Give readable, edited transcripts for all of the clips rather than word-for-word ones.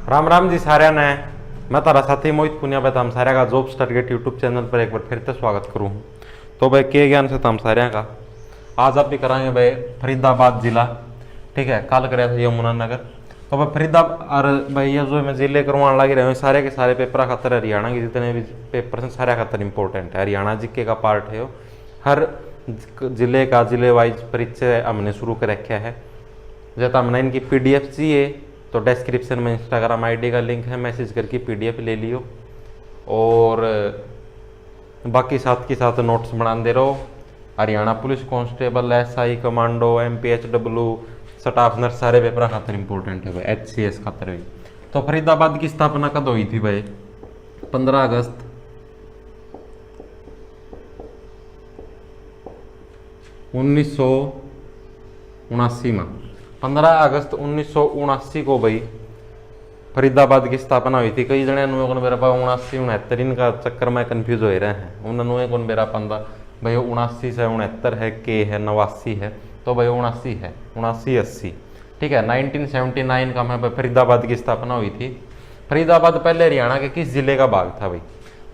राम राम जी सारे ने। मैं तारा साथी मोहित पुनिया भाई हम सारे का जॉब टारगेट यूट्यूब चैनल पर एक बार फिर से स्वागत करूँ। तो भाई के ज्ञान से हम सारे का आज आप भी कराएंगे भाई फरीदाबाद जिला। ठीक है, कल कराया था यमुनानगर। तो भाई फरीदाबाद और भाई ये जो मैं जिले करवाने लगे रहे सारे के सारे पेपर खातर हरियाणा के जितने भी पेपर हैं सारे खातर इंपॉर्टेंट है। हरियाणा जीके का पार्ट है वो। हर जिले का जिले वाइज परिचय हमने शुरू कर रखा है। जैसा हमने इनकी PDF चाहिए तो डिस्क्रिप्शन में इंस्टाग्राम ID का लिंक है, मैसेज करके PDF ले लियो। और बाकी साथ के साथ नोट्स बना दे रहो। Haryana police constable, SI commando, MPHW, staff nurse सारे पेपर खातर इंपॉर्टेंट है भाई, HCS खातर भी। तो फरीदाबाद की स्थापना कब हुई थी भाई? 15 अगस्त 1979 में। 15 अगस्त 1979 को भाई फरीदाबाद की स्थापना हुई थी। कई जने मेरा पास 79 69 इनका चक्कर में कंफ्यूज हो रहे हैं। उन्होंने कौन मेरा पंदा भाई 79 से 69 है, के है 89 है, तो भाई 79 है, 79 80। ठीक है, 1979 का में फरीदाबाद की स्थापना हुई थी। फरीदाबाद पहले हरियाणा के किस जिले का भाग था भाई?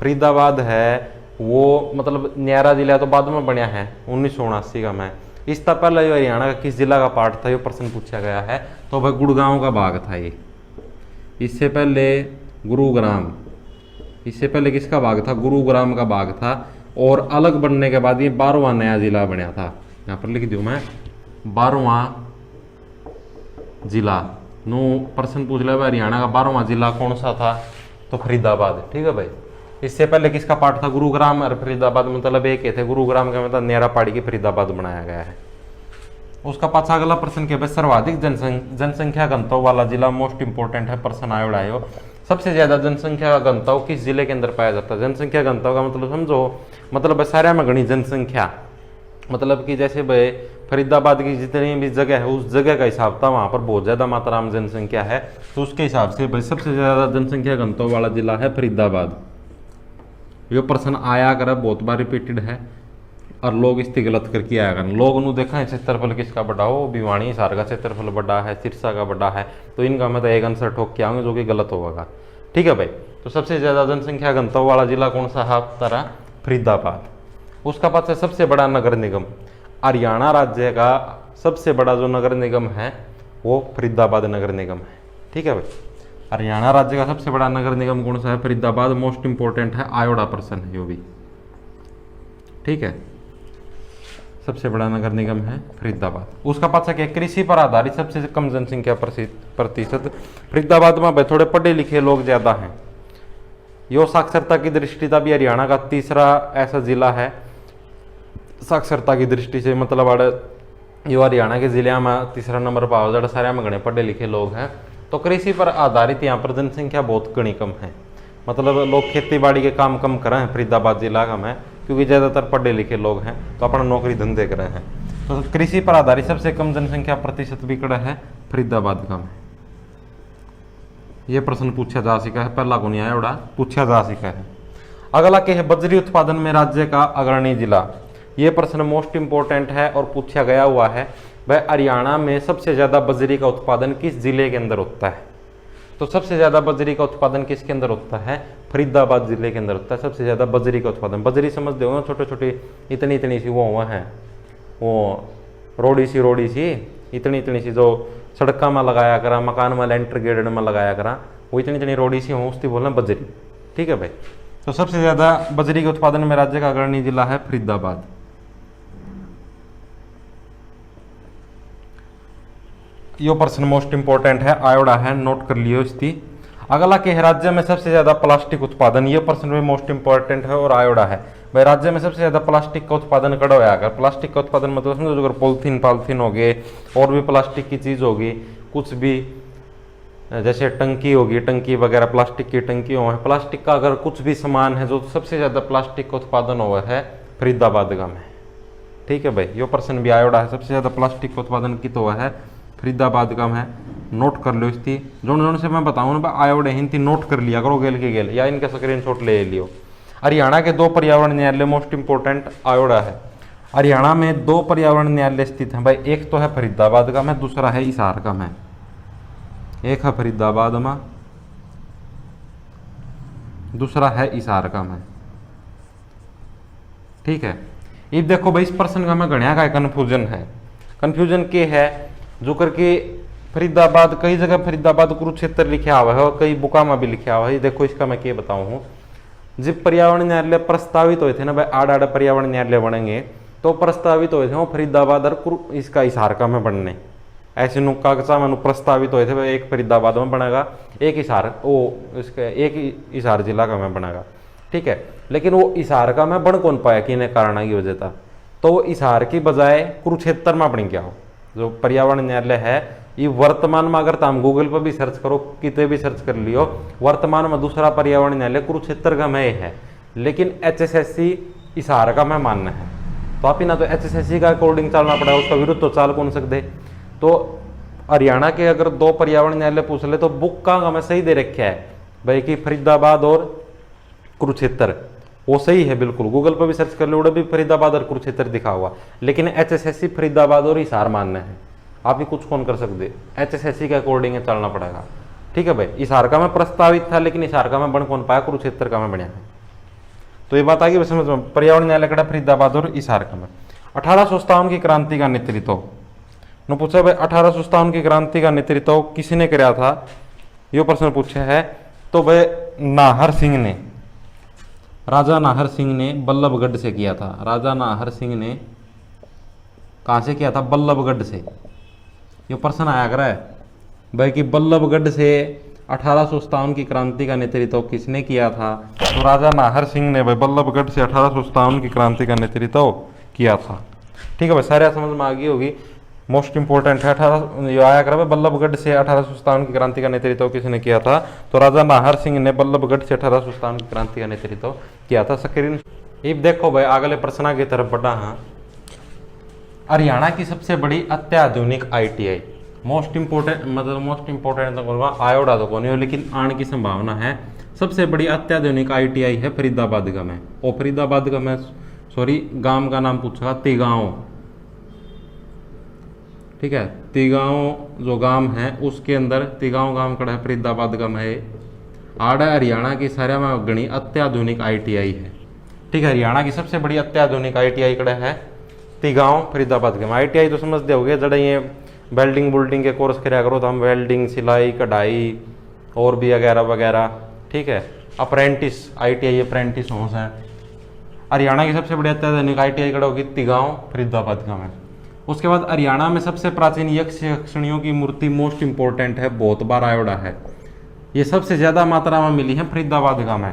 फरीदाबाद है वो मतलब न्यारा जिला तो बाद में बनया है 1979 का में। इसका पहले जो हरियाणा का किस जिला का पार्ट था ये प्रश्न पूछा गया है। तो भाई गुड़गांव का भाग था ये। इससे पहले गुरुग्राम, इससे पहले किसका भाग था? गुरुग्राम का भाग था। और अलग बनने के बाद ये 12वां नया जिला बनया था। यहाँ पर लिख दूं मैं 12वां जिला। नो प्रश्न पूछ लिया हरियाणा का 12वां जिला कौन सा था? तो फरीदाबाद। ठीक है भाई। इससे पहले किसका पार्ट था? गुरुग्राम और फरीदाबाद मतलब एक ही थे। गुरुग्राम का मतलब नेरा पहाड़ी की फरीदाबाद बनाया गया है। उसका पाछा अगला प्रश्न क्या है? सर्वाधिक जनसंख्या घनत्व वाला जिला मोस्ट इंपोर्टेंट है, प्रश्न आयो आयो। सबसे ज्यादा जनसंख्या घनत्व किस जिले के अंदर पाया जाता है? जनसंख्या घनत्व का मतलब समझो, मतलब सारे में घनी जनसंख्या, मतलब कि जैसे भाई फरीदाबाद की जितनी भी जगह है उस जगह का हिसाब था, वहां पर बहुत ज्यादा मात्रा में जनसंख्या है, तो उसके हिसाब से भाई सबसे ज्यादा जनसंख्या घनत्व वाला जिला है फरीदाबाद। ये प्रश्न आया कर बहुत बार रिपीटेड है और लोग इसकी गलत करके आया कर। लोग नु देखा है क्षेत्रफल किसका बड़ा हो, भिवानी हिसार का क्षेत्रफल बड़ा है, सिरसा का बड़ा है, तो इनका मैं तो एक आंसर ठोक के आऊंगे जो कि गलत होगा। ठीक है भाई। तो सबसे ज्यादा जनसंख्या घनत्व वाला जिला कौन सा है? तारा फरीदाबाद। उसका पास है सबसे बड़ा नगर निगम। हरियाणा राज्य का सबसे बड़ा जो नगर निगम है वो फरीदाबाद नगर निगम है। ठीक है भाई। हरियाणा राज्य का सबसे बड़ा नगर निगम कौन सा है? फरीदाबाद। मोस्ट इंपोर्टेंट है, आयोडा प्रश्न है यो भी। ठीक है, सबसे बड़ा नगर निगम है फरीदाबाद। उसका पाछा क्या? कृषि पर आधारित सबसे कम जनसंख्या प्रतिशत। फरीदाबाद में भाई थोड़े पढ़े लिखे लोग ज्यादा हैं। यो साक्षरता की दृष्टि से भी हरियाणा का तीसरा ऐसा जिला है साक्षरता की दृष्टि से, मतलब यो हरियाणा के जिले में तीसरा नंबर पर आओ। सारे में घने पढ़े लिखे लोग हैं। तो कृषि पर आधारित यहाँ पर जनसंख्या बहुत घनी कम है, मतलब लोग खेती बाड़ी के काम कम कर रहे हैं फरीदाबाद जिला का में, क्योंकि ज़्यादातर पढ़े लिखे लोग हैं तो अपना नौकरी धंधे कर रहे हैं। तो कृषि पर आधारित सबसे कम जनसंख्या प्रतिशत भी कड़ा है फरीदाबाद का में। ये प्रश्न पूछा जा सका है, पहला को नहीं आया उड़ा, पूछा जा सका है। अगला क्या है? बजरी उत्पादन में राज्य का अग्रणी जिला। ये प्रश्न मोस्ट इंपोर्टेंट है और पूछा गया हुआ है। वह हरियाणा में सबसे ज्यादा बजरी का उत्पादन किस जिले के अंदर होता है? तो सबसे ज्यादा बजरी का उत्पादन किसके अंदर होता है? फरीदाबाद जिले के अंदर होता है सबसे ज्यादा बजरी का उत्पादन। बजरी समझते हो, छोटे छोटे इतनी इतनी सी वो हुआ है, वो रोड़ी सी इतनी इतनी सी जो सड़क में लगाया करा, मकान में लेंटर गेट में लगाया करा, वो इतनी इतनी रोड़ी सी हो उसकी बोलना बजरी। ठीक है भाई। तो सबसे ज्यादा बजरी के उत्पादन में राज्य का अग्रणी जिला है फरीदाबाद। यो प्रश्न मोस्ट इंपोर्टेंट है, आयोडा है, नोट कर लियो इसकी। अगला के राज्य में सबसे ज्यादा प्लास्टिक उत्पादन। ये प्रश्न भी मोस्ट इंपोर्टेंट है और आयोडा है। भाई राज्य में सबसे ज्यादा प्लास्टिक का उत्पादन कड़ा होया कर। प्लास्टिक का उत्पादन मतलब समझो अगर पॉलिथीन हो गए और भी प्लास्टिक की चीज होगी, कुछ भी जैसे टंकी होगी, टंकी वगैरह प्लास्टिक की टंकी हो, प्लास्टिक का अगर कुछ भी सामान है जो सबसे ज्यादा प्लास्टिक का उत्पादन हुआ है फरीदाबाद का में। ठीक है भाई। यो प्रश्न भी आयोडा है, सबसे ज्यादा प्लास्टिक का उत्पादन कित हुआ है फरीदाबाद का है। नोट कर लो इसकी। जो से मैं बताऊँ ना आयोडे हिंदी नोट कर लिया करो गेल के गेल, या इनका स्क्रीनशॉट ले लियो। हरियाणा के 2 पर्यावरण न्यायालय मोस्ट इंपोर्टेंट आयोडा है। हरियाणा में 2 पर्यावरण न्यायालय स्थित हैं भाई। एक तो है फरीदाबाद का में, दूसरा है हिसार का में। एक है फरीदाबाद में दूसरा है इसार का मैं। ठीक है, अब देखो भाई इस प्रश्न का मैं गणिया का कन्फ्यूजन है। कन्फ्यूजन के है जो करके फरीदाबाद, कई जगह फरीदाबाद कुरुक्षेत्र लिखा हुआ है और कई बुका में भी लिखा हुआ है। देखो इसका मैं क्या बताऊं हूँ, जब पर्यावरण न्यायालय प्रस्तावित हुए थे ना भाई, आड़ आड़ पर्यावरण न्यायालय बनेंगे, तो प्रस्तावित हुए थे वो फरीदाबाद और इसका इसार का में बनने, ऐसे कागजा में प्रस्तावित हुए थे भाई, एक फरीदाबाद में बनेगा, एक इसार इसका एक इसार जिला का में बनेगा। ठीक है, लेकिन वो इसार का में बन कौन पाया कि इन्हें कारण की वजह था, तो वो इसार की बजाय कुरुक्षेत्र में बन गया हो। जो पर्यावरण न्यायालय है ये वर्तमान में, अगर तुम गूगल पर भी सर्च करो, कितने भी सर्च कर लियो, वर्तमान में दूसरा पर्यावरण न्यायालय कुरुक्षेत्र का में है, लेकिन HSSC इसार का में मानना है। तो आप ही ना तो HSSC का अकॉर्डिंग चलना पड़ेगा, उसका विरुद्ध तो चाल कौन सकते। तो हरियाणा के अगर दो पर्यावरण न्यायालय पूछ ले तो बुक का हमें सही दे रखा है भाई कि फरीदाबाद और कुरुक्षेत्र, वो सही है बिल्कुल, गूगल पर भी सर्च कर लो भी फरीदाबाद और कुरुक्षेत्र दिखा हुआ, लेकिन HSSC फरीदाबाद और इसार मानना है। आप ही कुछ कौन कर सकते, HSSC के अकॉर्डिंग चलना पड़ेगा। ठीक है भाई, इसार का में प्रस्तावित था लेकिन इसार का में बन कौन पाया, कुरुक्षेत्र का में बना है। तो ये बात आ गई समझ में, पर्यावरण न्यायालय कड़ा फरीदाबाद और इसार का में। 1857 की क्रांति का नेतृत्व ने पूछा भाई, 1857 की क्रांति का नेतृत्व किसने कराया था, ये प्रश्न पूछा है। तो भाई नाहर सिंह ने, राजा नाहर सिंह ने बल्लभगढ़ से किया था। राजा नाहर सिंह ने कहां से किया था, बल्लभगढ़ से। ये प्रश्न आया कर है भाई कि बल्लभगढ़ से 1857 की क्रांति का नेतृत्व किसने किया था, तो राजा नाहर सिंह ने भाई बल्लभगढ़ से 1857 की क्रांति का नेतृत्व किया था। ठीक है भाई, सारे समझ में आ गई होगी। मोस्ट इंपोर्टेंट है 18 आया कर बल्लभगढ़ से 1857 की क्रांति का नेतृत्व किसने किया था, तो राजा नाहर सिंह ने बल्लभगढ़ से 1857 की क्रांति का नेतृत्व किया था। स्क्रीन अब देखो भाई अगले प्रश्न की तरफ बढ़ा। हाँ, हरियाणा की सबसे बड़ी अत्याधुनिक ITI, मोस्ट इंपोर्टेंट मतलब मोस्ट इंपोर्टेंट तो बोलूँगा, आयोडा तो कौन हो लेकिन आने की संभावना है। सबसे बड़ी अत्याधुनिक ITI है फरीदाबाद का में, और फरीदाबाद का में सॉरी गांव का नाम पूछा तिगांव। ठीक है, तिगांव जो गांव है उसके अंदर तिगांव गांव कड़ा है फरीदाबाद का में, आड़ हरियाणा की सारे में गणी अत्याधुनिक ITI है। ठीक है, हरियाणा की सबसे बड़ी अत्याधुनिक ITI कड़ा है तिगांव फरीदाबाद के में। ITI तो समझते हो गए, जड़ा ये वेल्डिंग बुल्डिंग के कोर्स कराया करो तो हम वेल्डिंग, सिलाई, कढ़ाई और भी वगैरह वगैरह। ठीक है, अप्रेंटिस ITI अप्रेंटिस होश है। हरियाणा की सबसे बड़ी अत्याधुनिक ITI कड़ा होगी तिगांव फरीदाबाद का में। उसके बाद हरियाणा में सबसे प्राचीन यक्ष यक्षिणियों की मूर्ति मोस्ट इंपोर्टेंट है, बहुत बार आयोडा है। ये सबसे ज्यादा मात्रा में मिली है फरीदाबाद का में।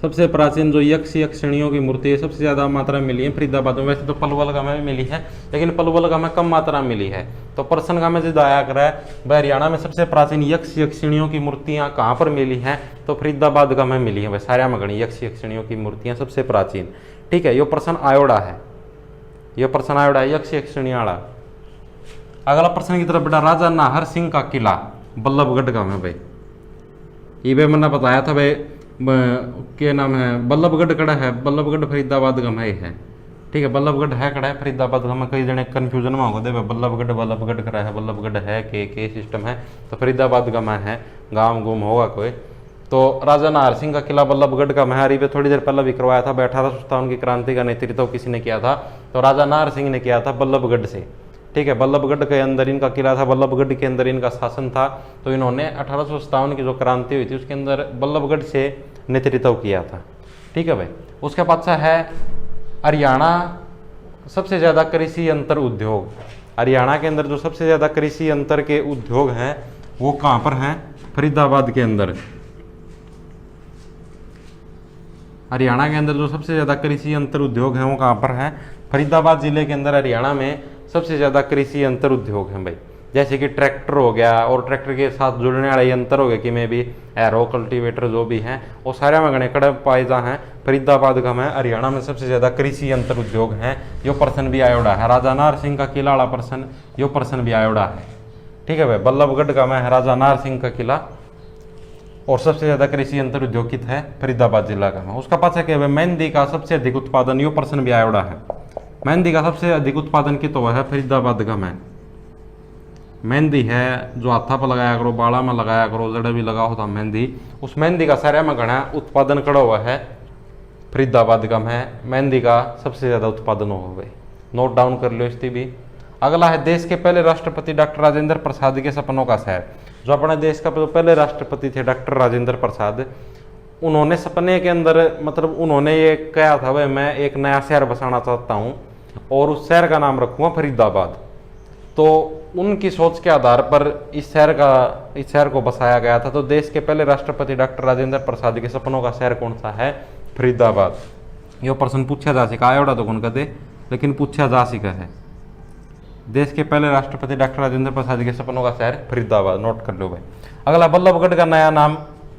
सबसे प्राचीन जो यक्ष यक्षिणियों की मूर्ति है सबसे ज्यादा मात्रा में मिली है फरीदाबाद में। वैसे तो पलवल का में भी मिली है, लेकिन पलवल का में कम मात्रा में मिली है। तो प्रश्न का में जिद आया कर है भाई हरियाणा में सबसे प्राचीन यक्ष यक्षिणियों की मूर्तियां कहाँ पर मिली हैं, तो फरीदाबाद का में मिली है भाई। सारे में गणी यक्ष यक्षिणियों की मूर्तियां सबसे प्राचीन। ठीक है, ये प्रश्न आयोडा है, ये प्रश्न आयोडा है यक्ष यक्षिणी वाला। अगला प्रश्न की तरफ बेटा, राजा नाहर सिंह का किला बल्लभगढ़ का में भाई। ये भाई मैंने बताया था भाई क्या नाम है, बल्लभगढ़ कड़ा है, बल्लभगढ़ फरीदाबाद का में है। ठीक है, बल्लभगढ़ है कड़ा है फरीदाबाद का में। कई जने कन्फ्यूजन में होते भाई बल्लभगढ़ कड़ा है, बल्लभगढ़ है के सिस्टम है, तो फरीदाबाद का में है, गाँव गुम होगा कोई। तो राजा नाहर सिंह का किला बल्लभगढ़ का महरी पे थोड़ी देर पहले भी करवाया था। 1857 की क्रांति का नेतृत्व किसने किया था, तो राजा नाहर सिंह ने किया था बल्लभगढ़ से। ठीक है, बल्लभगढ़ के अंदर इनका किला था, बल्लभगढ़ के अंदर इनका शासन था। तो इन्होंने 1857 की जो क्रांति हुई थी उसके अंदर बल्लभगढ़ से नेतृत्व किया था। ठीक है भाई, उसके पास है हरियाणा सबसे ज़्यादा कृषि यंत्र उद्योग। हरियाणा के अंदर जो सबसे ज़्यादा कृषि यंत्र के उद्योग हैं वो कहाँ पर हैं, फरीदाबाद के अंदर। हरियाणा के अंदर जो सबसे ज़्यादा कृषि यंत्र उद्योग हैं वो कहाँ पर हैं, फरीदाबाद जिले के अंदर हरियाणा में सबसे ज़्यादा कृषि यंत्र उद्योग हैं भाई। जैसे कि ट्रैक्टर हो गया और ट्रैक्टर के साथ जुड़ने वाले यंत्र हो गए कि में भी एरो कल्टीवेटर जो भी हैं वो सारे में गणे कड़े पाए जा हैं फरीदाबाद का में। हरियाणा में सबसे ज़्यादा कृषि यंत्र उद्योग हैं। यो प्रश्न भी आयोडा है, राजा नाहर सिंह का किला वाला प्रश्न, यो प्रश्न भी आयोडा है। ठीक है भाई, बल्लभगढ़ का में है राजा नाहर सिंह का किला, और सबसे ज्यादा कृषि यंत्र उद्योग कित है फरीदाबाद जिला का है। उसका पास है कि मेहंदी का सबसे अधिक उत्पादन, यो प्रश्न भी आयोडा है। मेहंदी का सबसे अधिक उत्पादन कित हुआ है फरीदाबाद का में। मेहंदी है जो हाथा पर लगाया करो, बाला में लगाया करो, जड़े भी लगा होता मेहंदी, उस मेहंदी का शहर में घना उत्पादन कड़ा हुआ है फरीदाबाद का में मेहंदी का सबसे ज्यादा उत्पादन हो गए। नोट डाउन कर लो इसकी भी। अगला है देश के पहले राष्ट्रपति डॉक्टर राजेंद्र प्रसाद के सपनों का शहर। जो अपने देश का जो पहले राष्ट्रपति थे डॉक्टर राजेंद्र प्रसाद, उन्होंने सपने के अंदर मतलब उन्होंने ये कहा था भाई मैं एक नया शहर बसाना चाहता हूँ और उस शहर का नाम रखूँगा फरीदाबाद। तो उनकी सोच के आधार पर इस शहर को बसाया गया था। तो देश के पहले राष्ट्रपति डॉक्टर राजेंद्र प्रसाद के सपनों का शहर कौन सा है? फरीदाबाद। यो प्रश्न पूछा जा सका एवड़ा तो कौन कहते, लेकिन पूछा जा सका है। देश के पहले राष्ट्रपति डॉक्टर राजेंद्र प्रसाद के सपनों का शहर फरीदाबाद, नोट कर लो भाई। अगला बल्लभगढ़ का नया नाम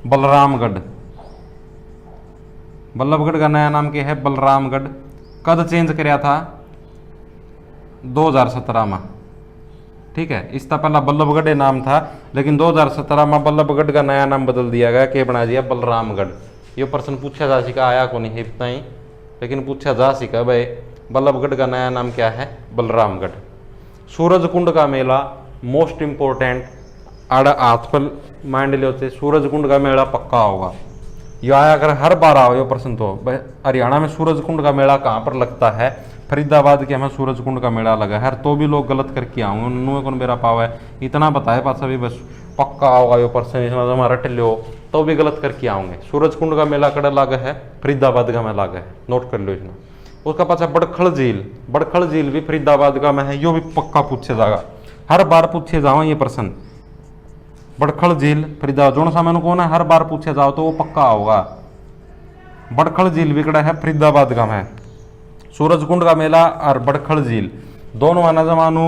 बलरामगढ़। बल्लभगढ़ का नया नाम क्या है? बलरामगढ़। कद चेंज कराया था? 2017 में, ठीक है। इसका पहला बल्लभगढ़ नाम था, लेकिन 2017 में बल्लभगढ़ का नया नाम बदल दिया गया, क्या बना दिया? बलरामगढ़। ये प्रश्न पूछा जा सका, आया को नहीं है इतना ही, लेकिन पूछा जा सका भाई बल्लभगढ़ का नया नाम क्या है? बलरामगढ़। सूरज कुंड का मेला मोस्ट इंपोर्टेंट, आड़ा हाथ पर मांड लो थे, सूरज कुंड का मेला पक्का होगा। ये आया अगर हर बार आओ ये प्रश्न तो भाई हरियाणा में सूरज कुंड का मेला कहाँ पर लगता है? फरीदाबाद के हमें सूरज कुंड का मेला लगा है। तो भी लोग गलत करके आऊंगे, उन्होंने कौन मेरा पावा है इतना बताया पास अभी बस पक्का होगा ये प्रश्न, इसमें हमारा रट लो तो भी गलत करके आऊंगे। सूरज कुंड का मेला कड़ा लगा है? फरीदाबाद का मेला है, नोट कर लो इसमें। उसका पाछा बड़खल झील, बड़खल झील भी फरीदाबाद का में है, यो भी पक्का पूछे जाएगा, हर बार पूछे जाओ ये प्रश्न। बड़खल झील फरीदाबाद जोन सा मैंने कौन है, हर बार पूछे जाओ तो वो पक्का होगा। बड़खल झील भी कड़ा है फरीदाबाद का में। सूरज कुंड का मेला और बड़खल झील दोनों आना जमानू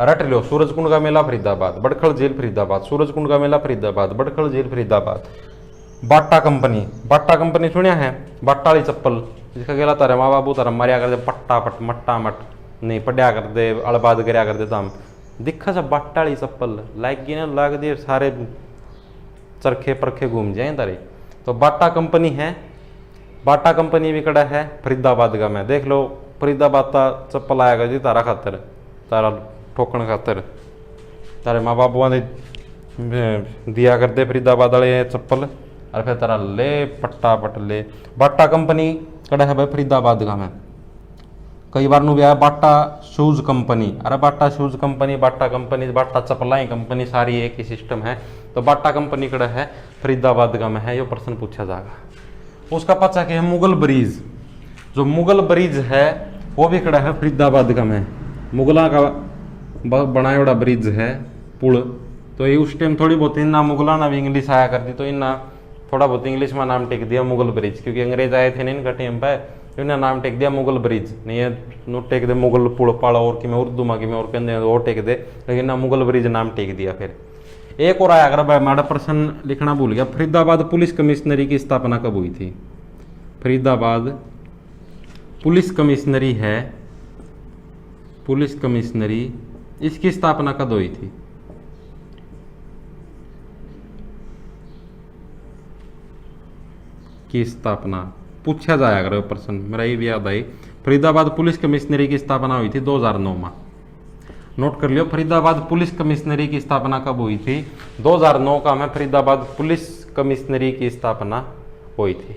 रट लो। सूरज कुंड का मेला फरीदाबाद, बड़खल झील फरीदाबाद, सूरज कुंड का मेला फरीदाबाद, बड़खल झील Faridabad. Bata company, Bata company सुनिया है? बाटा वाली चप्पल जिसका गेला तारे माँ बाबू तारा मारिया कर दे पट्टा पट मट्टा मट नहीं पढ़िया कर दे अड़बाद करया कर दे तम दिखा सा बाटा वाली चप्पल लागी ना लाग दे सारे चरखे परखे घूम जाए तारे। तो बाटा कंपनी है, बाटा कंपनी भी कड़ा है फरीदाबाद का में। देख लो फरीदाबाद का चप्पल आएगा जी तारा खातर, तारा ठोकन खातर तारे माँ बाबुआ ने दिया करते फरीदाबाद वाले चप्पल और फिर तारा ले पट्टा पट ले। बाटा कंपनी कड़ा है भाई फरीदाबाद का में। कई बार नु भी आया बाटा शूज कंपनी, अरे बाटा शूज कंपनी, बाटा कंपनी, बाटा चप्पलाई कंपनी सारी एक ही सिस्टम है। तो बाटा कंपनी कड़ा है फरीदाबाद का में है, ये प्रश्न पूछा जाएगा। उसका पचा के है मुगल ब्रिज। जो मुगल ब्रिज है वो भी कड़ा है फरीदाबाद का में। मुगलों का बनाया हुआ ब्रिज है पुल। तो ये उस टाइम थोड़ी बहुत इन्ना मुगला ना भी इंग्लिश आया करती, तो इन्ना थोड़ा बहुत इंग्लिश में नाम टेक दिया मुगल ब्रिज, क्योंकि अंग्रेज आए थे नहीं इनका टाइम पे, इन्हें नाम टेक दिया मुगल ब्रिज। नहीं है नो टेक दे मुगल पुल पाड़ा और कि मैं उर्दू में कि मैं और कहते और टेक दे, लेकिन ना मुगल ब्रिज नाम टेक दिया। फिर एक और आया अगर मैडम प्रश्न लिखना भूल गया, फरीदाबाद पुलिस कमिश्नरी की स्थापना कब हुई थी? फरीदाबाद पुलिस कमिश्नरी है, पुलिस कमिश्नरी, इसकी स्थापना कब हुई थी? की स्थापना पूछा जाया अगर प्रश्न, मेरा ये भी याद आई। फरीदाबाद पुलिस कमिश्नरी की स्थापना हुई थी 2009 में, नोट कर लियो। फरीदाबाद पुलिस कमिश्नरी की स्थापना कब हुई थी? 2009 का में फरीदाबाद पुलिस कमिश्नरी की स्थापना हुई थी।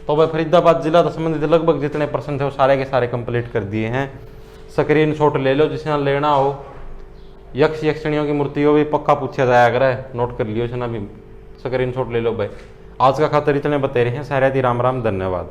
तो भाई फरीदाबाद जिला से संबंधित लगभग जितने प्रश्न थे वो सारे के सारे कंप्लीट कर दिए हैं। स्क्रीन शॉट ले लो जिसने लेना हो। यक्ष यक्षिणियों की मूर्तियों भी पक्का पूछा जाया करे, नोट कर लियो, भी स्क्रीन शॉट ले लो भाई। आज का खातर इतने बता रहे हैं। सारे राम राम, धन्यवाद।